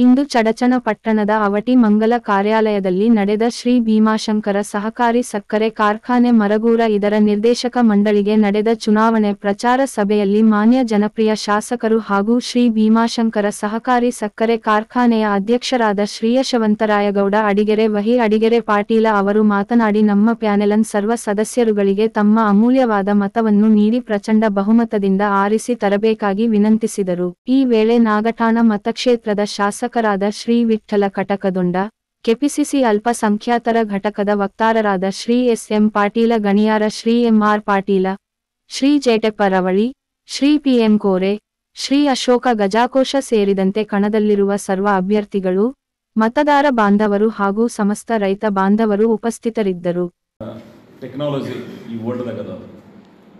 ಇಂದು ಚಡಚಣಪಟ್ಟಣದ ಅವಟಿ ಮಂಗಲ ಕಾರ್ಯಾಲಯದಲ್ಲಿ ನಡೆದ ಶ್ರೀ ಭೀಮಾಶಂಕರ ಸಹಕಾರಿ ಸಕ್ಕರೆ ಕಾರ್ಖಾನೆ ಮರಗೂರ ಇದರ ನಿರ್ದೇಶಕ ಮಂಡಳಿಗೆ ನಡೆದ ಚುನಾವಣೆ ಪ್ರಚಾರ ಸಭೆಯಲ್ಲಿ ಮಾನ್ಯ ಜನಪ್ರಿಯ ಶಾಸಕರು ಹಾಗೂ ಶ್ರೀ ಭೀಮಾಶಂಕರ ಸಹಕಾರಿ ಸಕ್ಕರೆ ಕಾರ್ಖಾನೆಯ ಅಧ್ಯಕ್ಷರಾದ ಶ್ರೀ ಯಶವಂತರಾಯಗೌಡ ಅಡಿಗೆರೆ ವಹಿ ಅಡಿಗೆರೆ ಪಾಟೀಲ ಅವರು ಮಾತನಾಡಿ ನಮ್ಮ ಪ್ಯಾನೆಲ್ನ ಸರ್ವ ಸದಸ್ಯರುಗಳಿಗೆ ತಮ್ಮ ಅಮೂಲ್ಯವಾದ ಮತವನ್ನು ನೀಡಿ ಪ್ರಚಂಡ ಬಹುಮತದಿಂದ ಆರಿಸಿ ತರಬೇಕಾಗಿ ವಿನಂತಿಸಿದರು. ಈ ವೇಳೆ ನಾಗಠಾಣ ಮತಕ್ಷೇತ್ರದ ಶಾಸಕರಾದ ಶ್ರೀ ವಿಠ್ಠಲ ಕಟಕದೊಂಡ, ಕೆಪಿಸಿಸಿ ಅಲ್ಪಸಂಖ್ಯಾತರ ಘಟಕದ ವಕ್ತಾರರಾದ Shri S M Patil Ganiyar, Shri M R Patil, Shri Jetteppa Ravali, Shri P M Kore, Shri Ashok Gajakosh ಸೇರಿದಂತೆ ಕಣದಲ್ಲಿರುವ ಸರ್ವ ಅಭ್ಯರ್ಥಿಗಳು, ಮತದಾರ ಬಾಂಧವರು ಹಾಗೂ ಸಮಸ್ತ ರೈತ ಬಾಂಧವರು ಉಪಸ್ಥಿತರಿದ್ದರು. ಟೆಕ್ನಾಲಜಿ ಈ ವರ್ಲ್ಡ್ದಾಗ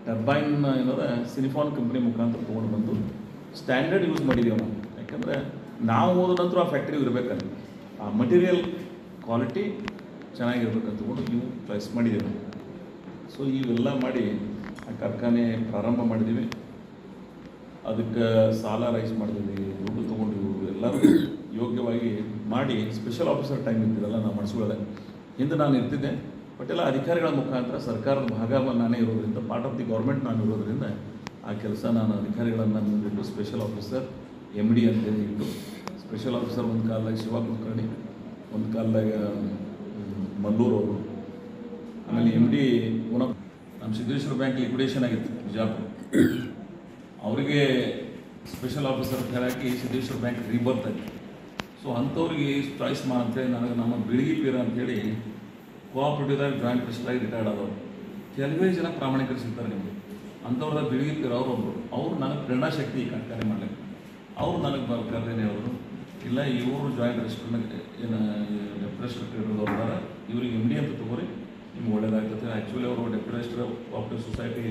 ಟರ್ಬೈನ್ ಏನದ ಸಿನಿಫಾನ್ ಕಂಪ್ನಿ ಮುಖಾಂತರ ತೊಗೊಂಡು ಬಂದು ಸ್ಟ್ಯಾಂಡರ್ಡ್ ಯೂಸ್ ಮಾಡಿದ್ದೀವಿ ನಾವು. ಯಾಕಂದರೆ ನಾವು ಹೋದ ನಂತರ ಆ ಫ್ಯಾಕ್ಟ್ರಿ ಇರಬೇಕಲ್ಲ, ಆ ಮಟೀರಿಯಲ್ ಕ್ವಾಲಿಟಿ ಚೆನ್ನಾಗಿರ್ಬೇಕಂತ ತಗೊಂಡು ಇವು ಚಾಯ್ಸ್ ಮಾಡಿದ್ದೀವಿ ನಾವು. ಸೊ ಇವೆಲ್ಲ ಮಾಡಿ ಆ ಕಾರ್ಖಾನೆ ಪ್ರಾರಂಭ ಮಾಡಿದ್ದೀವಿ. ಅದಕ್ಕೆ ಸಾಲ ರೈಸ್ ಮಾಡಿದ್ದೀವಿ, ದುಡ್ಡು ತೊಗೊಂಡಿವು, ಎಲ್ಲರೂ ಯೋಗ್ಯವಾಗಿ ಮಾಡಿ ಸ್ಪೆಷಲ್ ಆಫೀಸರ್ ಟೈಮ್ ಇರ್ತಿರಲ್ಲ ನಾವು ಮಾಡಿಸ್ಕೊಳ್ಳೋದೆ. ಹಿಂದೆ ನಾನು ಇರ್ತಿದ್ದೆ, ಬಟ್ ಎಲ್ಲ ಅಧಿಕಾರಿಗಳ ಮುಖಾಂತರ ಸರ್ಕಾರದ ಭಾಗ ನಾನೇ ಇರೋದ್ರಿಂದ, ಪಾರ್ಟ್ ಆಫ್ ದಿ ಗೌರ್ಮೆಂಟ್ ನಾನು ಇರೋದ್ರಿಂದ ಆ ಕೆಲಸ ನಾನು ಅಧಿಕಾರಿಗಳನ್ನು ಮುಂದಿಟ್ಟು ಸ್ಪೆಷಲ್ ಆಫೀಸರ್ MD ಅಂತೇಳಿ ಇಟ್ಟು, ಸ್ಪೆಷಲ್ ಆಫೀಸರ್ ಒಂದು ಕಾಲದಾಗ ಶಿವ ಕುಲಕರ್ಣಿ, ಒಂದು ಕಾಲದಾಗ ಮಲ್ಲೂರು ಅವರು, ಆಮೇಲೆ MD ನಮ್ಮ ಸಿದ್ದೇಶ್ವರ ಬ್ಯಾಂಕ್ ಲಿಕ್ವಿಡೇಷನ್ ಆಗಿತ್ತು ಬಿಜಾಪುರ, ಅವರಿಗೆ ಸ್ಪೆಷಲ್ ಆಫೀಸರ್ ಹೇಳಾಕಿ ಸಿದ್ದೇಶ್ವರ ಬ್ಯಾಂಕ್ ರೀಬರ್ತ್ ಆಯಿತು. ಸೊ ಅಂಥವ್ರಿಗೆ ಚಾಯ್ಸ್ ಅಂತೇಳಿ ನನಗೆ ನಮ್ಮ ಬಿಳಿಗಿ ಪೀರ ಅಂಥೇಳಿ ಕೋಆಪರೇಟಿವ್ದಾಗ ಜಾಯಿಂಟ್ ಪ್ರೆಸಿಡೆಂಟಾಗಿ ರಿಟೈರ್ಡ್ ಆದವರು ಕೆಲವೇ ಜನ ಪ್ರಾಮಾಣಿಕರು ಸಿಗ್ತಾರೆ ನಿಮಗೆ. ಅಂಥವ್ರದಾಗ ಬಿಳಿಗಿ ಪೀರ ಅವರೊಬ್ಬರು, ಅವ್ರು ನನಗೆ ಪ್ರೇರಣಾಶಕ್ತಿ ಈ ಕಾರ್ಖಾನೆ ಮಾಡಲಿಕ್ಕೆ. ಅವ್ರು ನನಗೆ ಬರ್ಕರ್ದೇನೆ ಅವರು ಇಲ್ಲ, ಇವರು ಜಾಯಿಂಟ್ ರೆಸ್ಟೋರೆಂಟ್ ಏನು ಡೆಪ್ಯುಟಿ ಅವ್ರ ಇವ್ರಿಗೆ MD ಅಂತ ತೊಗೋರಿ, ನಿಮ್ಗೆ ಒಳ್ಳೇದಾಗ್ತದೆ. ಆ್ಯಕ್ಚುಲಿ ಅವರು ಡೆಪ್ಯುಟಿ ರಿಜಿಸ್ಟ್ರಾರ್ ಕೋಆಪರೇಟಿವ್ ಸೊಸೈಟಿ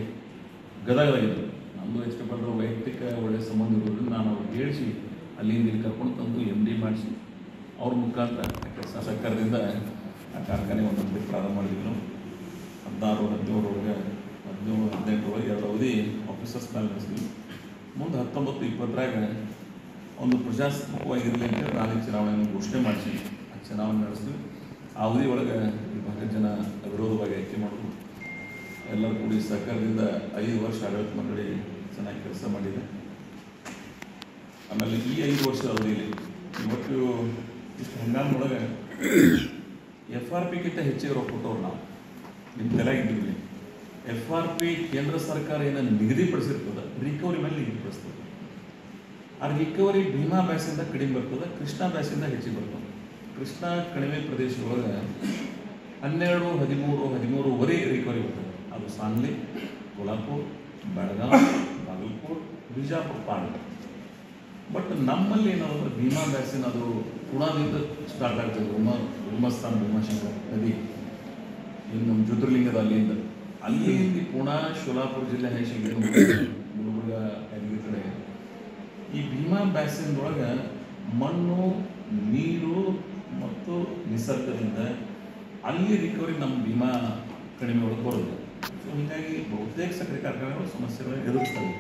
ಗದಗದಾಗಿದ್ದರು. ನಮ್ಮದು ಎಷ್ಟು ಬಂದರೂ ವೈಯಕ್ತಿಕ ಒಳ್ಳೆಯ ಸಂಬಂಧ ಇರೋದ್ರಿಂದ ನಾನು ಅವ್ರಿಗೆ ಹೇಳಿಸಿ ಅಲ್ಲಿಂದ ಇಲ್ಲಿ ಕರ್ಕೊಂಡು ತಂದು MD ಮಾಡಿಸಿ ಅವ್ರ ಮುಖಾಂತರ ಕೆಲಸ ಸರ್ಕಾರದಿಂದ ಆ ಕಾರ್ಖಾನೆ ಒಂದೊಂದು ಪ್ರಾರಂಭ ಮಾಡಿದ್ವಿ ನಾವು. 16, 17 ಒಳಗೆ 17, 18 ಒಳಗೆ 2 ಅವಧಿ ಆಫೀಸರ್ಸ್ ಮೇಲೆ ನಡೆಸಿದ್ವಿ. ಮುಂದೆ 19, 20ರಾಗ ಒಂದು ಪ್ರಜಾಸತ್ತಾತ್ಮಕವಾಗಿರಲಿ ಅಂತೇಳಿ ನಾಳೆ ಚುನಾವಣೆಯನ್ನು ಘೋಷಣೆ ಮಾಡಿಸಿ ಆ ಚುನಾವಣೆ ನಡೆಸ್ತೀವಿ. ಆ ಅವಧಿ ಒಳಗೆ ಭಾಳ ಜನ ವಿರೋಧವಾಗಿ ಆಯ್ಕೆ ಮಾಡೋದು, ಎಲ್ಲರೂ ಕೂಡಿ ಸರ್ಕಾರದಿಂದ 5 ವರ್ಷ ಆಡಳಿತ ಮಂಡಳಿ ಚೆನ್ನಾಗಿ ಕೆಲಸ ಮಾಡಿದೆ. ಆಮೇಲೆ ಈ 5 ವರ್ಷದ ಅವಧಿಯಲ್ಲಿ ಇವತ್ತು ಇಷ್ಟು ಹಂಗಾಮೊಳಗೆ FRPಗಿಂತ ಹೆಚ್ಚಿಗೆ ರೊಕ್ಕ ಕೊಟ್ಟವ್ರು ನಾವು ನಿಮ್ಮ ತಲೆಯಾಗಿದ್ದೀವಿ. FRP ಕೇಂದ್ರ ಸರ್ಕಾರ ಏನನ್ನು ನಿಗದಿಪಡಿಸಿರ್ತದೆ, ರಿಕವರಿ ಮೇಲೆ ನಿಗದಿಪಡಿಸ್ತದೆ. ಆ ರಿಕವರಿ ಭೀಮಾ ಬ್ಯಾಸಿಂದ ಕಡಿಮೆ ಬರ್ತದೆ, ಕೃಷ್ಣಾ ಬ್ಯಾಸಿಂದ ಹೆಚ್ಚಿಗೆ ಬರ್ತದೆ. ಕೃಷ್ಣಾ ಕಣಿವೆ ಪ್ರದೇಶದೊಳಗೆ 12, 13, 13.5 ರಿಕವರಿ ಬರ್ತದೆ. ಅದು ಸಾಂಗ್ಲಿ, ಕೋಲ್ಹಾಪುರ, ಬೆಳಗಾವಿ, ಬಾಗಲಕೋಟೆ, ಬಿಜಾಪುರ, ಪಾಂಡ್ಯ. ಬಟ್ ನಮ್ಮಲ್ಲಿ ಏನಾದ್ರೆ ಭೀಮಾ ಬ್ಯಾಸಿನ್ ಅದು ಪುಣಾದಿಂದ ಸ್ಟಾರ್ಟ್ ಆಗ್ತದೆ. ಉಮ್ಮಸ್ಥಾನ ಭೀಮಾಶಂಕರ ನದಿ ಇನ್ನು ನಮ್ಮ ಜ್ಯೋತಿರ್ಲಿಂಗದ ಅಲ್ಲಿಂದ ಪುಣಾ, ಶೋಲಾಪುರ ಜಿಲ್ಲೆ, ಹೈಶಂಕರ, ಗುಲ್ಬರ್ಗ, ಯಾದಗಿರಿ ಕಡೆ ಈ ಭೀಮಾ ಬ್ಯಾಸಿನ್ದೊಳಗೆ ಮಣ್ಣು, ನೀರು ಮತ್ತು ನಿಸರ್ಗದಿಂದ ಅಲ್ಲಿ ರಿಕವರಿ ನಮ್ಮ ಭೀಮಾ ಕಡಿಮೆ ಒಳಗೆ ಬರೋದು. ಸೊ ಹೀಗಾಗಿ ಬಹುತೇಕ ಸಕ್ಕರೆ ಕಾರ್ಖಾನೆಗಳು ಸಮಸ್ಯೆಗಳನ್ನು ಎದುರಿಸ್ತವೆ.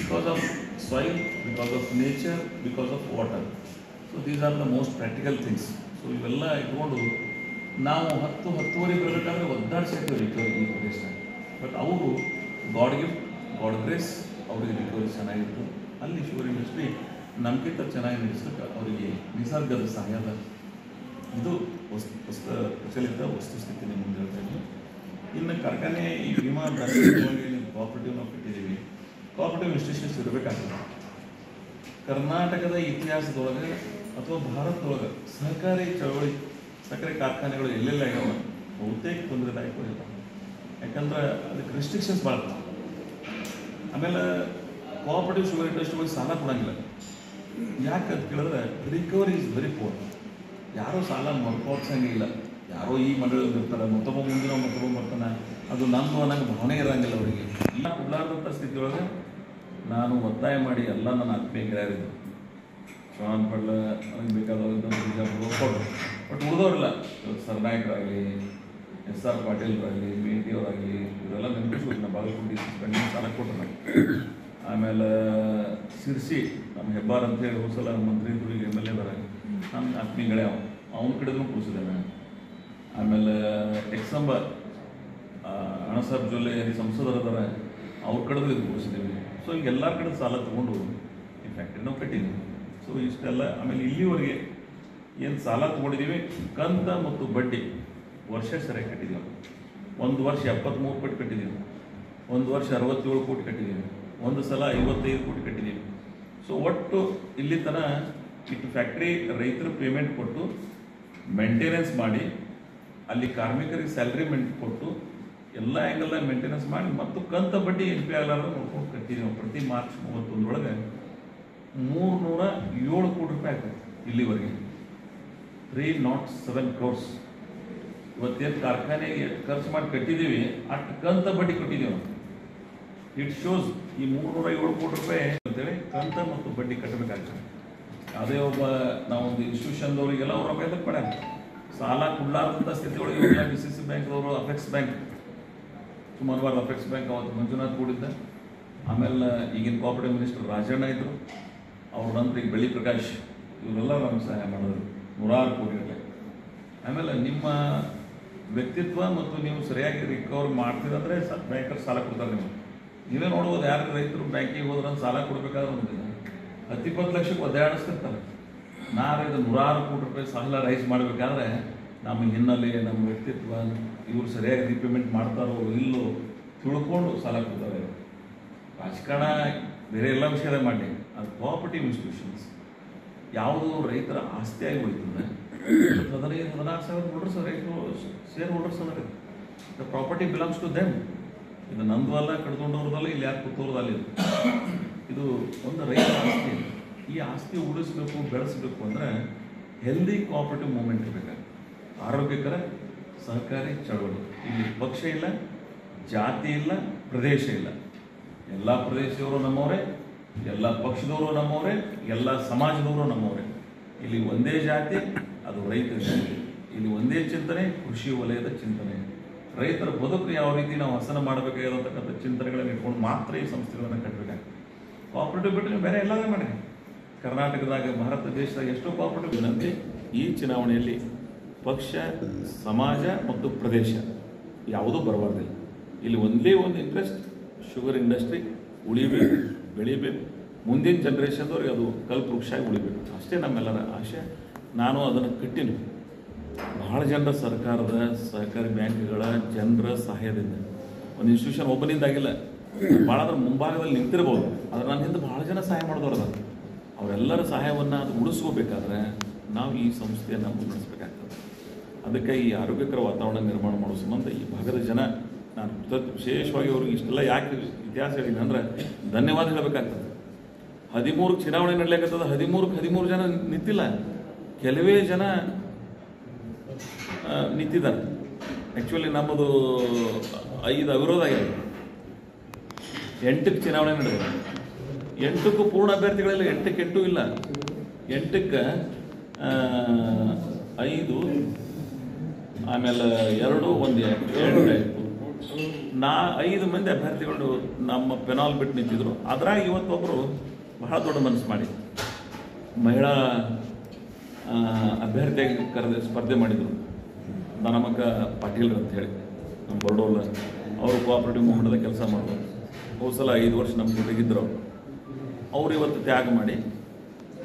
Because of soil, because of nature, because of water. So these are the most practical things. So ಇವೆಲ್ಲ ಇಟ್ಕೊಂಡು ನಾವು 10-10:30 ಬರಬೇಕಾದ್ರೆ ಒದ್ದಾಡ್ಸಿರ್ತೀವಿ ರಿಕವರಿ ಈ ಪ್ರದೇಶದಾಗ. ಬಟ್ ಅವರು ಗಾಡ್ ಗಿಫ್ಟ್, ಗಾಡ್ ಗ್ರೇಸ್, ಅವ್ರಿಗೆ ರಿಕವರಿ ಚೆನ್ನಾಗಿತ್ತು. ಅಲ್ಲಿ ಶುಗರ್ ಇಂಡಸ್ಟ್ರಿ ನಮಗಿಂತ ಚೆನ್ನಾಗಿ ನಡೆಸೋಕ್ಕೆ ಅವರಿಗೆ ನಿಸರ್ಗದ ಸಹಾಯದ ಇದು ಪ್ರಚಲಿತ ವಸ್ತುಸ್ಥಿತಿ ಮುಂದೆ ಹೇಳ್ತಾ ಇದ್ವಿ. ಇನ್ನು ಕಾರ್ಖಾನೆ ಈ ಭೀಮಾ ಕೋಆಪರೇಟಿವ್ ನಾವು ಕಟ್ಟಿದ್ದೀವಿ. Cooperative institutions ಇರಬೇಕಾಗ್ತದೆ. ಕರ್ನಾಟಕದ ಇತಿಹಾಸದೊಳಗೆ ಅಥವಾ ಭಾರತದೊಳಗೆ ಸಹಕಾರಿ ಚಳವಳಿ ಸಕ್ಕರೆ ಕಾರ್ಖಾನೆಗಳು ಎಲ್ಲೆಲ್ಲ ಆಗ್ಯಾವ ಬಹುತೇಕ ತೊಂದರೆದಾಯಕವಾಗಿರ್ತಾವೆ. ಯಾಕಂದ್ರೆ ಅದಕ್ಕೆ ರೆಸ್ಟ್ರಿಕ್ಷನ್ಸ್ ಭಾಳ ಇರ್ತವೆ. ಆಮೇಲೆ ಕೋಆಪರೇಟಿವ್ ಶುಗರ್ ಇಂಡಸ್ಟ್ರಿಗೆ ಸಾಲ ಕೊಡೋಂಗಿಲ್ಲ. ಯಾಕೆ ಅಂತ ಕೇಳಿದ್ರೆ ರಿಕವರಿ ಇಸ್ ವೆರಿ ಪೋರ್. ಯಾರೂ ಸಾಲ ಮರುಪಾವತಿಸಂಗಿಲ್ಲ. ಯಾರೋ ಈ ಮಂಡಳಿಯಲ್ಲಿ ಇರ್ತಾರೆ, ಮತ್ತೊಬ್ಬ ಬರ್ತಾನೆ, ಅದು ನಂದು ಅನ್ನೋಂಗೆ ಭಾವನೆ ಇರೋಂಗಿಲ್ಲ ಅವರಿಗೆ. ಇಲ್ಲ ಕೊಡಲಾರ್ದಂಥ ಸ್ಥಿತಿಯೊಳಗೆ ನಾನು ಒತ್ತಾಯ ಮಾಡಿ ಎಲ್ಲ ನನ್ನ ಆತ್ಮೀಯ ಗೆಳೆಯರಿದ್ದು ಶ್ರವಣ್ ಪಡ್ಲ ಅದಕ್ಕೆ ಬೇಕಾದವ್ರಿಂದ ಬಿಜಾಪುರ ಕೊಟ್ಟರು. ಬಟ್ ಉಳಿದವರಿಲ್ಲ, ಸರ್ನಾಯಕರಾಗಲಿ, SR ಪಾಟೀಲ್ರಾಗಲಿ, ಮೇಟಿಯವರಾಗಲಿ, ಇವರೆಲ್ಲ ನೆನಪಿಸ್ಬೇಕು. ನಮ್ಮ ಬಾಗಲಕೋಟೆ ಸಾಲ ಕೊಟ್ಟರು. ಆಮೇಲೆ ಸಿರ್ಸಿ ನಮ್ಮ ಹೆಬ್ಬಾರ್ ಅಂತೇಳಿ ಹೋಸಲ ಮಂತ್ರಿ ಈಗ ಎಮ್ ಎಲ್ ಎ ಬರ ನನ್ನ ಆತ್ಮೀಯಗಳೇ ಅವನ ಕಡೆದೂ ಕೂರಿಸಿದ್ದೇನೆ. ಆಮೇಲೆ ಎಕ್ಸಂಬ ಅಣಸಾಬ್ ಜೊಲ್ಲೆ ಸಂಸದರದಾರ ಅವ್ರ ಕಡೆದು ಇದು ಕೂರಿಸಿದ್ದೀವಿ. ಸೊ ಈಗ ಎಲ್ಲರ ಕಡೆ ಸಾಲ ತೊಗೊಂಡು ಈ ಫ್ಯಾಕ್ಟ್ರಿ ನಾವು ಕಟ್ಟಿದ್ದೀವಿ. ಸೊ ಇಷ್ಟೆಲ್ಲ ಆಮೇಲೆ ಇಲ್ಲಿವರೆಗೆ ಏನು ಸಾಲ ತೊಗೊಂಡಿದ್ದೀವಿ ಕಂತ ಮತ್ತು ಬಡ್ಡಿ ವರ್ಷ ಸರಿಯಾಗಿ ಕಟ್ಟಿದ್ದೀವಿ. ಒಂದು ವರ್ಷ 73 ಕೋಟಿ ಕಟ್ಟಿದ್ದೀವಿ, ಒಂದು ವರ್ಷ 67 ಕೋಟಿ ಕಟ್ಟಿದ್ದೀವಿ, ಒಂದು ಸಲ 55 ಕೋಟಿ ಕಟ್ಟಿದ್ದೀವಿ. ಸೊ ಒಟ್ಟು ಇಲ್ಲಿ ತನಕ ಇಟ್ಟು ಫ್ಯಾಕ್ಟ್ರಿ ರೈತರು ಪೇಮೆಂಟ್ ಕೊಟ್ಟು ಮೇಂಟೆನೆನ್ಸ್ ಮಾಡಿ ಅಲ್ಲಿ ಕಾರ್ಮಿಕರಿಗೆ ಸ್ಯಾಲ್ರಿ ಕೊಟ್ಟು ಎಲ್ಲ ಆ್ಯಂಗಲ್ನ ಮೇಂಟೆನೆನ್ಸ್ ಮಾಡಿ ಮತ್ತು ಕಂತ ಬಡ್ಡಿ NP ಆಗಲಾರ್ದು ನೋಡ್ಕೊಂಡು ಕಟ್ಟಿದ್ದೀವಿ. ಪ್ರತಿ ಮಾರ್ಚ್ 31 ಒಳಗೆ 307 ಕೋಟಿ ರೂಪಾಯಿ ಆಗ್ತದೆ ಇಲ್ಲಿವರೆಗೆ. 307 crores ಇವತ್ತೇನು ಕಾರ್ಖಾನೆಗೆ ಖರ್ಚು ಮಾಡಿ ಕಟ್ಟಿದ್ದೀವಿ ಅಷ್ಟು ಕಂತ ಬಡ್ಡಿ ಕಟ್ಟಿದ್ದೀವಿ ನಾವು. ಇಟ್ ಶೋಸ್ ಈ 307 ಕೋಟಿ ರೂಪಾಯಿ ಅಂತೇಳಿ ಕಂತ ಮತ್ತು ಬಡ್ಡಿ ಕಟ್ಟಬೇಕಾಗ್ತದೆ. ಅದೇ ಒಬ್ಬ ನಾವೊಂದು ಇನ್ಸ್ಟಿಟ್ಯೂಷನ್ದವ್ರಿಗೆಲ್ಲ ಅವ್ರ ಮೇಲೆ ಪಡ್ಯಾರ ಸಾಲ ಕೊಡಲಾರ್ದಂಥ ಸ್ಥಿತಿ ಒಳಗೆ DCC ಬ್ಯಾಂಕ್ದವರು ಅಪೆಕ್ಸ್ ಬ್ಯಾಂಕ್ ಸುಮಾರು ಅಪೆಕ್ಸ್ ಬ್ಯಾಂಕ್ ಅವತ್ತು ಮಂಜುನಾಥ್ ಕೂಡಿದ್ದ. ಆಮೇಲೆ ಈಗಿನ ಕೋಆಪರೇಟಿವ್ ಮಿನಿಸ್ಟರ್ ರಾಜಣ್ಣ ಇದ್ದರು, ಅವ್ರ ನಂತರ ಈಗ ಬೆಳ್ಳಿ ಪ್ರಕಾಶ್ ಇವರೆಲ್ಲ ನಮ್ಗೆ ಸಹಾಯ ಮಾಡಿದ್ರು 100 ಕೋಟಿಗಟ್ಟಲೆ. ಆಮೇಲೆ ನಿಮ್ಮ ವ್ಯಕ್ತಿತ್ವ ಮತ್ತು ನೀವು ಸರಿಯಾಗಿ ರಿಕವರ್ ಮಾಡ್ತೀರಂದರೆ ಬ್ಯಾಂಕರ್ ಸಾಲ ಕೊಡ್ತಾರೆ. ನೀವೇ ನೋಡ್ಬೋದು, ಯಾರು ರೈತರು ಬ್ಯಾಂಕಿಗೆ ಹೋದ್ರೆ ಸಾಲ ಕೊಡಬೇಕಾದ್ರೆ ಒಂದು 10-20 ಲಕ್ಷಕ್ಕೆ ಒದ್ದಾಡಿಸ್ತಿರ್ತಾರೆ. ನಾಳೆ ಇದು 106 ಕೋಟಿ ರೂಪಾಯಿ ಸಾಲ ರೈಸ್ ಮಾಡಬೇಕಾದ್ರೆ ನಮ್ಮ ಹಿನ್ನೆಲೆ, ನಮ್ಮ ವ್ಯಕ್ತಿತ್ವ, ಇವರು ಸರಿಯಾಗಿ ರಿಪೇಮೆಂಟ್ ಮಾಡ್ತಾರೋ ಇಲ್ಲೋ ತಿಳ್ಕೊಂಡು ಸಾಲ ಕೊಡ್ತಾರೆ. ರಾಜಕಾರಣ ಬೇರೆ ಎಲ್ಲ ವಿಷಯದ ಮಾಡಿ, ಅದು ಕೋಆಪರೇಟಿವ್ ಇನ್ಸ್ಟಿಟ್ಯೂಷನ್ಸ್ ಯಾವುದು ರೈತರ ಆಸ್ತಿಯಾಗಿ ಉಳಿತದೆ. 15-16 ಸಾವಿರ ಹೋಲ್ಡರ್ಸ್ ರೈತರು ಶೇರ್ ಹೋಲ್ಡರ್ಸ್ ಅದ. The property belongs to them. ಇದು ನಂದು ಅಲ್ಲ, ಕಡ್ಕೊಂಡವ್ರದಲ್ಲ, ಇಲ್ಲಿ ಯಾರು ಕೂತವ್ರದಲ್ಲ. ಇದು ಒಂದು ರೈತರ ಆಸ್ತಿ. ಈ ಆಸ್ತಿ ಉಳಿಸ್ಬೇಕು, ಬೆಳೆಸಬೇಕು ಅಂದರೆ ಹೆಲ್ದಿ ಕೋಆಪರೇಟಿವ್ ಮೂವ್ಮೆಂಟ್ ಇರಬೇಕಾಗುತ್ತೆ. ಆರೋಗ್ಯಕರ ಸಹಕಾರಿ ಚಳವಳಿ. ಇಲ್ಲಿ ಪಕ್ಷ ಇಲ್ಲ, ಜಾತಿ ಇಲ್ಲ, ಪ್ರದೇಶ ಇಲ್ಲ. ಎಲ್ಲ ಪ್ರದೇಶದವರು ನಮ್ಮವರೇ, ಎಲ್ಲ ಪಕ್ಷದವರು ನಮ್ಮವರೇ, ಎಲ್ಲ ಸಮಾಜದವರು ನಮ್ಮವರೇ. ಇಲ್ಲಿ ಒಂದೇ ಜಾತಿ, ಅದು ರೈತರ ಜಾತಿ. ಇಲ್ಲಿ ಒಂದೇ ಚಿಂತನೆ, ಕೃಷಿ ವಲಯದ ಚಿಂತನೆ. ರೈತರ ಬದುಕು ಯಾವ ರೀತಿ ನಾವು ಹಸನ ಮಾಡಬೇಕಾಗಿರತಕ್ಕಂಥ ಚಿಂತನೆಗಳನ್ನು ಇಟ್ಕೊಂಡು ಮಾತ್ರ ಈ ಸಂಸ್ಥೆಗಳನ್ನು ಕಟ್ಟಬೇಕಾಗ್ತದೆ. ಕೋಆಪರೇಟಿವ್ ಬಿಟ್ಟರೆ ಬೇರೆ ಎಲ್ಲದೇ ಮಾಡಿ. ಕರ್ನಾಟಕದಾಗ, ಭಾರತ ದೇಶದಾಗ ಎಷ್ಟೋ ಕೋಆಪರೇಟಿವ್ ವಿನಂತಿ. ಈ ಚುನಾವಣೆಯಲ್ಲಿ ಪಕ್ಷ, ಸಮಾಜ ಮತ್ತು ಪ್ರದೇಶ ಯಾವುದೂ ಬರಬಾರ್ದಿಲ್ಲ. ಇಲ್ಲಿ ಒಂದೇ ಒಂದು ಇಂಟ್ರೆಸ್ಟ್, ಶುಗರ್ ಇಂಡಸ್ಟ್ರಿ ಉಳಿಬೇಕು, ಬೆಳಿಬೇಕು, ಮುಂದಿನ ಜನ್ರೇಷನ್ದವ್ರಿಗೆ ಅದು ಕಲ್ಪವೃಕ್ಷ ಆಗಿ ಉಳಿಬೇಕು. ಅಷ್ಟೇ ನಮ್ಮೆಲ್ಲರ ಆಶೆ. ನಾನು ಅದನ್ನು ಕಟ್ಟಿನಿ. ಬಹಳ ಜನರ ಸರ್ಕಾರದ, ಸಹಕಾರಿ ಬ್ಯಾಂಕ್ಗಳ ಜನರ ಸಹಾಯದಿಂದ ಒಂದು ಇನ್ಸ್ಟಿಟ್ಯೂಷನ್ ಒಬ್ಬನಿಂದಾಗಿಲ್ಲ, ಭಾಳ ಅದ್ರ ಮುಂಭಾಗದಲ್ಲಿ ನಿಂತಿರ್ಬೋದು. ಆದರೆ ನನ್ನ ಹಿಂದೆ ಭಾಳ ಜನ ಸಹಾಯ ಮಾಡಿದವ್ರು ಅದ. ಅವರೆಲ್ಲರ ಸಹಾಯವನ್ನು ಅದು ಉಳಿಸ್ಕೋಬೇಕಾದ್ರೆ ನಾವು ಈ ಸಂಸ್ಥೆಯನ್ನು ಮುನ್ನಡೆಸಬೇಕಾಗ್ತದೆ. ಅದಕ್ಕೆ ಈ ಆರೋಗ್ಯಕರ ವಾತಾವರಣ ನಿರ್ಮಾಣ ಮಾಡೋ ಸಂಬಂಧ ಈ ಭಾಗದ ಜನ, ನಾನು ವಿಶೇಷವಾಗಿ ಅವ್ರಿಗೆ ಇಷ್ಟೆಲ್ಲ ಯಾಕೆ ಇತಿಹಾಸ ಹೇಳಿದ್ದೀನಿ ಅಂದರೆ ಧನ್ಯವಾದ ಹೇಳಬೇಕಾಗ್ತದೆ. 13 ಚುನಾವಣೆ ನಡಲಿಕ್ಕತ್ತದ, 13 ಜನ ನಿಂತಿಲ್ಲ, ಕೆಲವೇ ಜನ ನಿಂತಿದ್ದಾರೆ. ಆ್ಯಕ್ಚುಲಿ ನಮ್ಮದು 5 ಅವಿರೋಧ ಆಗಿದೆ. 8ಕ್ಕೆ ಚುನಾವಣೆ ನಡೆದಿದೆ. 8ಕ್ಕೂ ಪೂರ್ಣ ಅಭ್ಯರ್ಥಿಗಳಿಲ್ಲ. 8ಕ್ಕೆ 8 ಇಲ್ಲ, 8ಕ್ಕೆ 5, ಆಮೇಲೆ 2, 1 7 ಆಯಿತು. 5 ಮಂದಿ ಅಭ್ಯರ್ಥಿಗಳು ನಮ್ಮ ಪೆನಾಲ್ ಬಿಟ್ಟು ನಿಂತಿದ್ರು. ಅದ್ರಾಗ ಇವತ್ತೊಬ್ಬರು ಬಹಳ ದೊಡ್ಡ ಮನಸ್ಸು ಮಾಡಿ ಮಹಿಳಾ ಅಭ್ಯರ್ಥಿಯಾಗಿ ಸ್ಪರ್ಧೆ ಮಾಡಿದರು. ದಾನಮಕ್ಕ ಪಾಟೀಲ್ರು ಅಂತ ಹೇಳಿ, ನಮ್ಮ ಬರ್ಡೋಲ್ಲ. ಅವರು ಕೋಆಪರೇಟಿವ್ ಮೂವ್ಮೆಂಟ್ದಾಗ ಕೆಲಸ ಮಾಡೋರು. ಹೋದ ಸಲ 5 ವರ್ಷ ನಮ್ಮ ಜೊತೆಗಿದ್ದರು. ಅವರು ಇವತ್ತು ತ್ಯಾಗ ಮಾಡಿ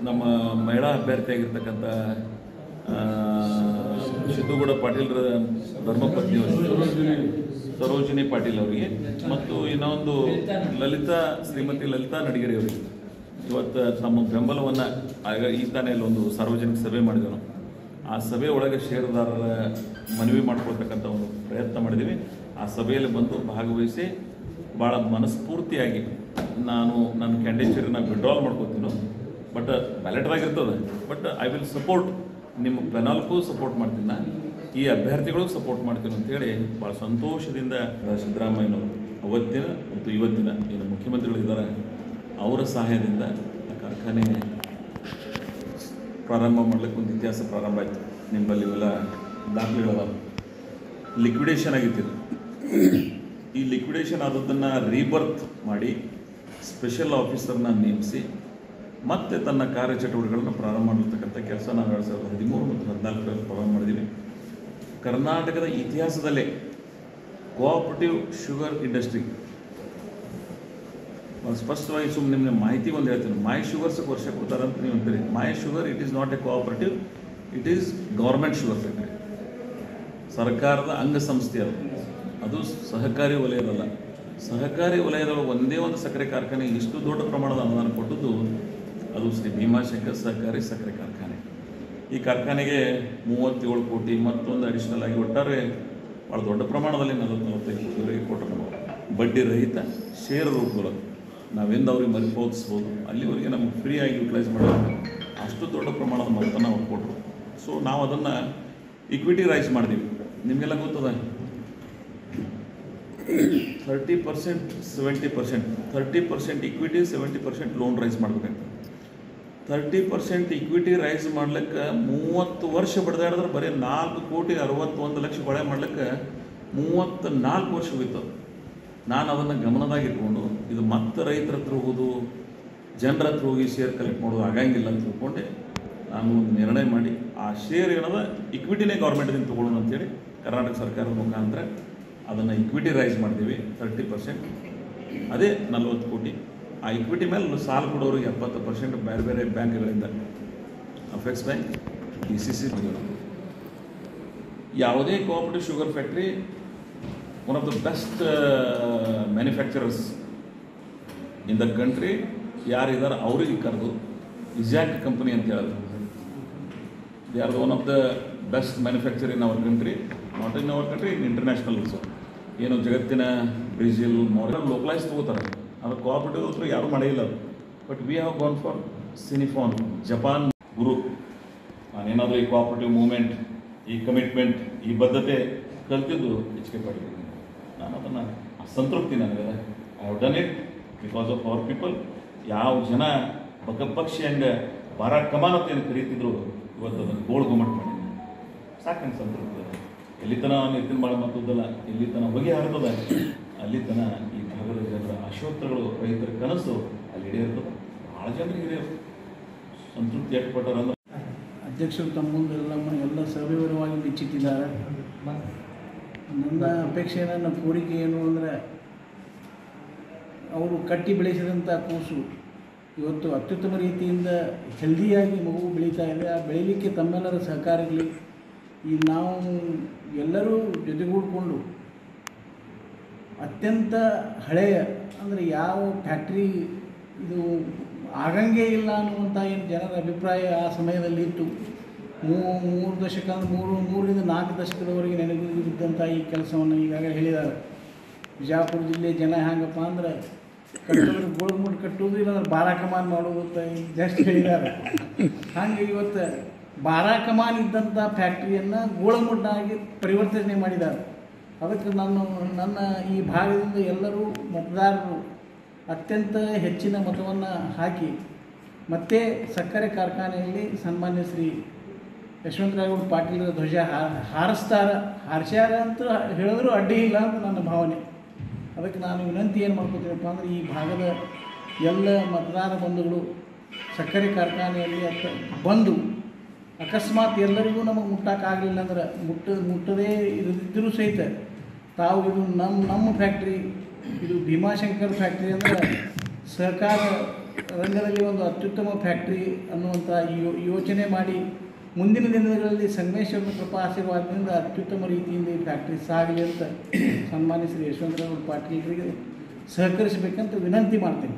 ನಮ್ಮ ಮಹಿಳಾ ಅಭ್ಯರ್ಥಿಯಾಗಿರ್ತಕ್ಕಂಥ ಸಿದ್ದುಗೌಡ ಪಾಟೀಲ್ರ ಧರ್ಮಪತ್ನಿಯವರಿಗೆ, ಸರೋಜಿನಿ ಪಾಟೀಲ್ ಅವರಿಗೆ, ಮತ್ತು ಇನ್ನೊಂದು ಶ್ರೀಮತಿ ಲಲಿತಾ ನಡಿಗೇರಿ ಅವರಿಗೆ ಇವತ್ತು ನಮ್ಮ ಬೆಂಬಲವನ್ನು ಈ ತಾನೇ ಒಂದು ಸಾರ್ವಜನಿಕ ಸಭೆ ಮಾಡಿದೆವು. ಆ ಸಭೆ ಒಳಗೆ ಷೇರುದಾರರ ಮನವಿ ಮಾಡ್ಕೊಳ್ತಕ್ಕಂಥ ಒಂದು ಪ್ರಯತ್ನ ಮಾಡಿದ್ದೀವಿ. ಆ ಸಭೆಯಲ್ಲಿ ಬಂದು ಭಾಗವಹಿಸಿ ಭಾಳ ಮನಸ್ಫೂರ್ತಿಯಾಗಿ ನಾನು ನನ್ನ ಕ್ಯಾಂಡಿಡೇಚರ್ನ ವಿಡ್ರಾಲ್ ಮಾಡ್ಕೋತೀನೋ, ಬಟ್ ಬ್ಯಾಲೆಟ್ದಾಗಿರ್ತದೆ. ಬಟ್ ಐ ವಿಲ್ ಸಪೋರ್ಟ್, ನಿಮ್ಮ ಪೆನಾಲ್ಗೂ ಸಪೋರ್ಟ್ ಮಾಡ್ತೀನಿ, ನಾನು ಈ ಅಭ್ಯರ್ಥಿಗಳಿಗೂ ಸಪೋರ್ಟ್ ಮಾಡ್ತೀನಿ ಅಂತೇಳಿ ಭಾಳ ಸಂತೋಷದಿಂದ ಸಿದ್ದರಾಮಯ್ಯನವರು ಅವತ್ತಿನ ಮತ್ತು ಇವತ್ತಿನ ಏನು ಮುಖ್ಯಮಂತ್ರಿಗಳಿದ್ದಾರೆ ಅವರ ಸಹಾಯದಿಂದ ಕಾರ್ಖಾನೆ ಪ್ರಾರಂಭ ಮಾಡ್ಲಿಕ್ಕೆ ಒಂದು ಇತಿಹಾಸ ಪ್ರಾರಂಭ ಆಯಿತು. ನಿಮ್ಮಲ್ಲಿ ಇವೆಲ್ಲ ದಾಖಲೆಗಳವ. ಲಿಕ್ವಿಡೇಷನ್ ಆಗಿತ್ತು. ಈ ಲಿಕ್ವಿಡೇಷನ್ ಆದದ್ದನ್ನು ರೀಬರ್ತ್ ಮಾಡಿ ಸ್ಪೆಷಲ್ ಆಫೀಸರ್ನ ನೇಮಿಸಿ ಮತ್ತೆ ತನ್ನ ಕಾರ್ಯಚಟುವಟಿಕೆಗಳನ್ನು ಪ್ರಾರಂಭ ಮಾಡಿರ್ತಕ್ಕಂಥ ಕೆಲಸ ನಾವು 2013 ಮತ್ತು 2014 ಪ್ರಾರಂಭ ಮಾಡಿದ್ದೀವಿ. ಕರ್ನಾಟಕದ ಇತಿಹಾಸದಲ್ಲೇ ಕೋಆಪರೇಟಿವ್ ಶುಗರ್ ಇಂಡಸ್ಟ್ರಿ ಸ್ಪಷ್ಟವಾಗಿ ಸುಮ್ಮನೆ ನಿಮಗೆ ಮಾಹಿತಿ ಒಂದು ಹೇಳ್ತೀನಿ. ಮೈ ಶುಗರ್ಸ್ಗೆ ವರ್ಷ ಕೊಡ್ತಾರೆ ಅಂತ ನೀವು ಅಂತೀರಿ. My sugar it is not a cooperative, it is government sugar factory, ಸರ್ಕಾರದ ಅಂಗಸಂಸ್ಥೆ ಅದು ಸಹಕಾರಿ ವಲಯದಲ್ಲ. ಸಹಕಾರಿ ವಲಯದೊಳಗೆ ಒಂದೇ ಒಂದು ಸಕ್ಕರೆ ಕಾರ್ಖಾನೆ ಇಷ್ಟು ದೊಡ್ಡ ಪ್ರಮಾಣದ ಅನುದಾನ ಕೊಟ್ಟದ್ದು ಅದು ಶ್ರೀ ಭೀಮಾಶಂಕರ್ ಸಹಕಾರಿ ಸಕ್ಕರೆ ಕಾರ್ಖಾನೆ. ಈ ಕಾರ್ಖಾನೆಗೆ 37 ಕೋಟಿ ಮತ್ತೊಂದು ಅಡಿಷನಲ್ ಆಗಿ ಒಟ್ಟಾರೆ ಭಾಳ ದೊಡ್ಡ ಪ್ರಮಾಣದಲ್ಲಿ 40-45 ಕೋಟಿವರೆಗೆ ಕೊಟ್ಟರು. ನಾವು ಬಡ್ಡಿ ರಹಿತ ಷೇರು ರೂಪದೊಳಗೆ ನಾವೆಂದು ಅವ್ರಿಗೆ ಮರುಪಾವತಿಸ್ಬೋದು, ಅಲ್ಲಿವರೆಗೆ ನಮ್ಗೆ ಫ್ರೀಯಾಗಿ ಯುಟಿಲೈಸ್ ಮಾಡೋದು ಅಷ್ಟು ದೊಡ್ಡ ಪ್ರಮಾಣದ ಮೊತ್ತನ ಅವ್ರು ಕೊಟ್ಟರು. ಸೊ ನಾವು ಅದನ್ನು ಇಕ್ವಿಟಿ ರೈಸ್ ಮಾಡಿದ್ದೀವಿ. ನಿಮಗೆಲ್ಲ ಗೊತ್ತದ 30%, 70%, 30% ಇಕ್ವಿಟಿ, 70% ಲೋನ್ ರೈಸ್ ಮಾಡಬೇಕಾಗ್ತದೆ. 30% ಇಕ್ವಿಟಿ ರೈಸ್ ಮಾಡ್ಲಿಕ್ಕೆ 30 ವರ್ಷ ಬಡ್ದಾಡಿದ್ರೆ ಬರೀ 4,61,00,000 ಕೊಳೆ ಮಾಡ್ಲಿಕ್ಕೆ 34 ವರ್ಷ ಹೋಯ್ತು. ನಾನು ಅದನ್ನು ಗಮನದಾಗಿಟ್ಕೊಂಡು ಇದು ಮತ್ತೆ ರೈತರ ಹತ್ರ ಹೋಗೋದು, ಜನರ ಹತ್ರ ಹೋಗಿ ಶೇರ್ ಕಲೆಕ್ಟ್ ಮಾಡೋದು ಆಗಂಗಿಲ್ಲ ಅಂತ ತಿಳ್ಕೊಂಡೆ ನಾನು ಒಂದು ನಿರ್ಣಯ ಮಾಡಿ ಆ ಶೇರ್ ಏನದ ಇಕ್ವಿಟಿನೇ ಗೌರ್ಮೆಂಟಿಂದ ತೊಗೊಳ್ಳೋಣ ಅಂತೇಳಿ ಕರ್ನಾಟಕ ಸರ್ಕಾರದ ಮುಖಾಂತರ ಅದನ್ನು ಇಕ್ವಿಟಿ ರೈಸ್ ಮಾಡ್ತೀವಿ 30%. ಅದೇ 40 ಕೋಟಿ. ಆ ಇಕ್ವಿಟಿ ಮೇಲೆ ಸಾಲ ಕೊಡೋರು 70% ಬೇರೆ ಬೇರೆ ಬ್ಯಾಂಕ್ಗಳಿಂದ, ಅಫೆಕ್ಸ್ ಬ್ಯಾಂಕ್, DCC. ಯಾವುದೇ cooperative sugar factory one of the best manufacturers in the country ಯಾರಿದ್ದಾರೆ ಅವರಿಗೆ ಕರೆದು ಇಜಾಕ್ ಕಂಪನಿ ಅಂತ ಹೇಳೋದು. They are one of the best manufacture in our country, not in our country, in international also. ಏನು ಜಗತ್ತಿನ Brazil, Morrell localise ತೊಗೋತಾರೆ, ಅದು cooperative ಹತ್ರ ಯಾರೂ ಮಾಡೇ ಇಲ್ಲ. But we have gone for ಸಿನಿಫಾನ್, ಜಪಾನ್ ಗುರು. ನಾನೇನಾದರೂ ಈ ಕೋಆಪರೇಟಿವ್ ಮೂವ್ಮೆಂಟ್, ಈ ಕಮಿಟ್ಮೆಂಟ್, ಈ ಬದ್ಧತೆ ಕಲ್ತಿದ್ದು HK ಪಾಟೀಲ್. ನಾನು ಅದನ್ನು ಸಂತೃಪ್ತಿ ನನಗೆ. I have done it because of our people. ಯಾವ ಜನ ಪಕ್ಷಿ ಹಂಗೆ ಬಾರ ಕಮಾನ್ ಅಂತ ಏನು ಕರೀತಿದ್ರು, ಇವತ್ತು ಅದನ್ನು ಗೋಳು ಗುಮ್ಮಟ್ ಮಾಡಿದ್ದೀನಿ. ಸಾಕಂಗೆ ಸಂತೃಪ್ತಿ ಅದ. ಎಲ್ಲಿ ತನ ನಿತಿನ್ ಭಾಳ ಮತ್ತದ್ದಲ್ಲ, ಎಲ್ಲಿ ತನ ಹೊಗೆ ಹರಿತದ ಅಲ್ಲಿ ತನ ಈ ಭಾಗದ ಜನರ ಆಶೋತ್ತರಗಳು, ರೈತರ ಕನಸು ಅಲ್ಲಿ ಹಿಡಿಯಿರ್ತದೆ. ಭಾಳ ಜನರಿಗೆ ಹಿರಿಯರು ಸಂತೃಪ್ತಿ ಏರ್ಪಟ್ಟಾರ. ಅಂದ್ರೆ ಅಧ್ಯಕ್ಷರು ತಮ್ಮ ಮುಂದೆ ಎಲ್ಲ ಸವಿವರವಾಗಿ ಬಿಚ್ಚಿಟ್ಟಿದ್ದಾರೆ. ನನ್ನ ಅಪೇಕ್ಷೆ, ನನ್ನ ಕೋರಿಕೆ ಏನು ಅಂದರೆ, ಅವರು ಕಟ್ಟಿ ಬೆಳೆಸಿದಂಥ ಕೂಸು ಇವತ್ತು ಅತ್ಯುತ್ತಮ ರೀತಿಯಿಂದ ಹೆಲ್ದಿಯಾಗಿ ಮಗು ಬೆಳೀತಾ ಇದೆ. ಆ ಬೆಳೀಲಿಕ್ಕೆ ತಮ್ಮೆಲ್ಲರ ಸಹಕಾರಗಳು. ಈ ನಾವು ಎಲ್ಲರೂ ಜೊತೆಗೂಡಿಕೊಂಡು ಅತ್ಯಂತ ಹಳೆಯ, ಅಂದರೆ ಯಾವ ಫ್ಯಾಕ್ಟ್ರಿ ಇದು ಆಗಂಗೇ ಇಲ್ಲ ಅನ್ನುವಂಥ ಏನು ಜನರ ಅಭಿಪ್ರಾಯ ಆ ಸಮಯದಲ್ಲಿ ಇತ್ತು. 3 ದಶಕ, 3ರಿಂದ 4 ದಶಕದವರೆಗೆ ನೆನಪಿದ್ದಂಥ ಈ ಕೆಲಸವನ್ನು ಈಗಾಗಲೇ ಹೇಳಿದ್ದಾರೆ. ಬಿಜಾಪುರ ಜಿಲ್ಲೆ ಜನ ಹೆಂಗಪ್ಪ ಅಂದ್ರೆ ಕಟ್ಟೋದ್ರೆ ಗೋಳಗುಮ್ಮಟ್ ಕಟ್ಟೋದು, ಇಲ್ಲಾಂದ್ರೆ ಬಾರಾಕಮಾನ್ ಮಾಡೋದು ಅಂತ ಜಸ್ಟ್ ಹೇಳಿದ್ದಾರೆ. ಹಾಗೆ ಇವತ್ತು ಬಾರಾಕಮಾನ್ ಇದ್ದಂಥ ಫ್ಯಾಕ್ಟ್ರಿಯನ್ನು ಗೋಳಗುಮ್ಮಟ್ಟಾಗಿ ಪರಿವರ್ತನೆ ಮಾಡಿದ್ದಾರೆ. ಅದಕ್ಕೆ ನನ್ನ ಈ ಭಾಗದಿಂದ ಎಲ್ಲರೂ ಮತದಾರರು ಅತ್ಯಂತ ಹೆಚ್ಚಿನ ಮತವನ್ನು ಹಾಕಿ ಮತ್ತೆ ಸಕ್ಕರೆ ಕಾರ್ಖಾನೆಯಲ್ಲಿ ಸನ್ಮಾನ್ಯ ಶ್ರೀ ಯಶವಂತರಾವ್ ಪಾಟೀಲ್ ಧ್ವಜ ಹಾರಿಸ್ಯಾರ ಅಂತ ಹೇಳಿದ್ರು ಅಡ್ಡಿ ಇಲ್ಲ ಅಂತ ನನ್ನ ಭಾವನೆ. ಅದಕ್ಕೆ ನಾನು ವಿನಂತಿ ಏನು ಮಾಡ್ಕೊತೀನಪ್ಪ ಅಂದರೆ, ಈ ಭಾಗದ ಎಲ್ಲ ಮತದಾರ ಬಂಧುಗಳು ಸಕ್ಕರೆ ಕಾರ್ಖಾನೆಯಲ್ಲಿ ಬಂದು ಅಕಸ್ಮಾತ್ ಎಲ್ಲರಿಗೂ ನಮಗೆ ಮುಟ್ಟಕ್ಕಾಗಲಿಲ್ಲ ಅಂದ್ರೆ, ಮುಟ್ಟದೇ ಇದ್ದರೂ ಸಹಿತ ತಾವು ಇದು ನಮ್ಮ ಫ್ಯಾಕ್ಟ್ರಿ, ಇದು ಭೀಮಾಶಂಕರ್ ಫ್ಯಾಕ್ಟ್ರಿ ಅಂದರೆ ಸಹಕಾರ ರಂಗದಲ್ಲಿ ಒಂದು ಅತ್ಯುತ್ತಮ ಫ್ಯಾಕ್ಟ್ರಿ ಅನ್ನುವಂಥ ಯೋಚನೆ ಮಾಡಿ ಮುಂದಿನ ದಿನಗಳಲ್ಲಿ ಸಂಗಮೇಶ್ವರನ ಕೃಪಾ ಆಶೀರ್ವಾದದಿಂದ ಅತ್ಯುತ್ತಮ ರೀತಿಯಿಂದ ಈ ಫ್ಯಾಕ್ಟ್ರಿ ಸಾಗಲಿ ಅಂತ ಸನ್ಮಾನ್ಯ ಶ್ರೀ ಯಶವಂತರಾವ್ ಪಾಟೀಲ್ರಿಗೆ ಸಹಕರಿಸಬೇಕಂತ ವಿನಂತಿ ಮಾಡ್ತೇನೆ.